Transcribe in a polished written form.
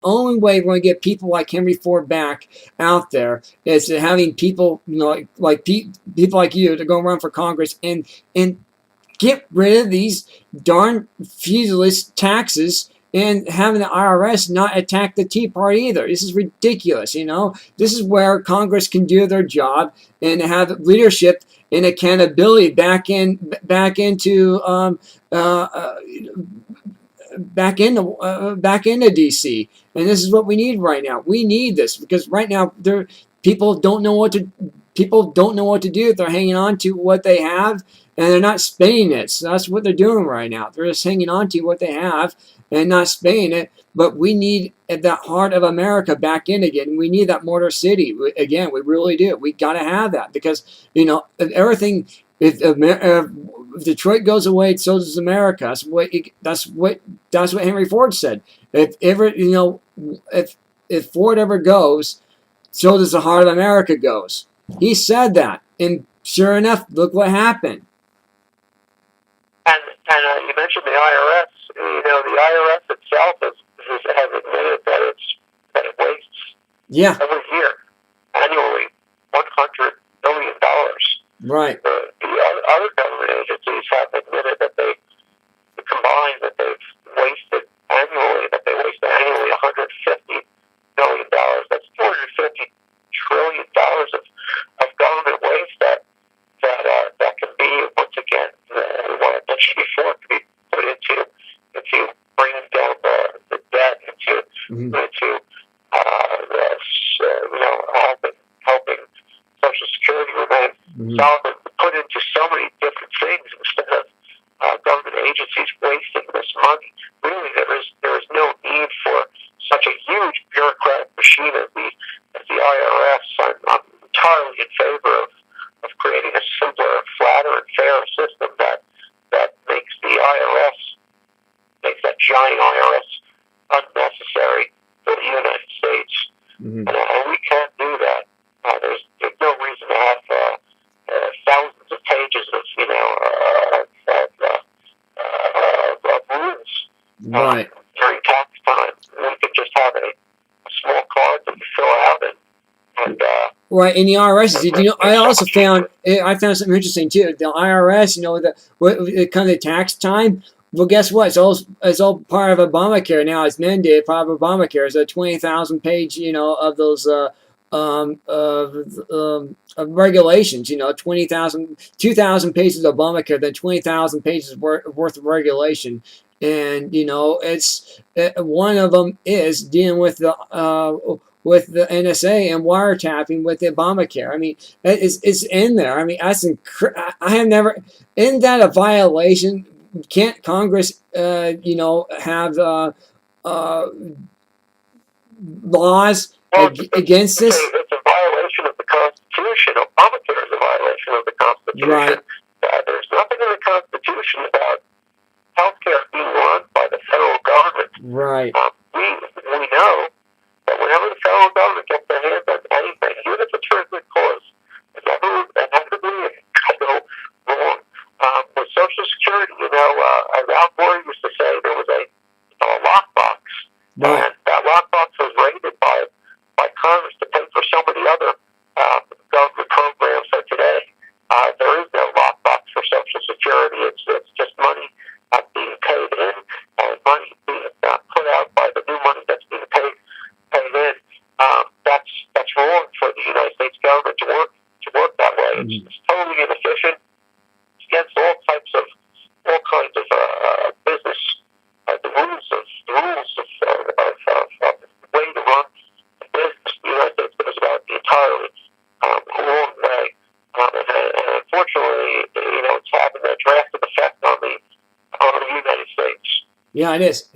only way we're going to get people like Henry Ford back out there is having people, like people like you to go run for Congress and get rid of these darn feudalist taxes and having the IRS not attack the Tea Party either. This is ridiculous, This is where Congress can do their job and have leadership and accountability uh, uh, back into DC. And this is what we need right now. We need this because right now people don't know what to do if they're hanging on to what they have and they're not spending it. So that's what they're doing right now. They're just hanging on to what they have and not spending it. But we need that heart of America back in again. We need that Motor City again. We really do. We got to have that because everything. If Detroit goes away, so does America. That's what Henry Ford said. If Ford ever goes, so does the heart of America goes. He said that, and sure enough, look what happened. And you mentioned the IRS. The IRS itself has admitted that it wastes every year, annually, $100 billion. Right. The other government agencies have admitted that they've wasted annually $150 billion. That's $250 trillion of government waste that can be, once again, what I mentioned before, can be put into bringing down the debt, helping Social Security remain solid, put into so many different things instead of government agencies wasting this money. Really, there is no need for such a huge bureaucratic machine as the IRS. I'm entirely in favor of creating a simpler, flatter, and fairer system that makes that giant IRS unnecessary for the United States. And we can't do that. There's no reason to have thousands of pages of rules during tax time. We could just have a small card that you fill out and right, and the IRS, I found something interesting too. The IRS, when it comes to tax time, well, guess what? It's all part of Obamacare now. It's mandated part of Obamacare. It's a 20,000 page, of those of regulations. 2,000 pages of Obamacare, then 20,000 pages worth of regulation. And it's one of them is dealing with the NSA and wiretapping with the Obamacare. I mean, it's in there. I mean, I have never. Isn't that a violation? Can't Congress, have laws against this? It's a violation of the Constitution. Obamacare is a violation of the Constitution. Right. There's nothing in the Constitution about healthcare being run by the federal government. Right. We know that whenever the federal government gets their hands on anything, even if it's for a good cause, inevitably it can go wrong. With Social Security, as Al Gore used to say, there was a lockbox, and that lockbox was raided by Congress to pay for so many other government programs. So today, there is no lockbox for Social Security. It's just money being paid in and money being put out by the new money that's being paid in. That's wrong for the United States government to work that way. It's totally inefficient. It's against all kinds of business. The rules of the way to run a business. The United States goes about the entirely wrong way, and unfortunately, it's having a drastic effect on the United States. Yeah, it is.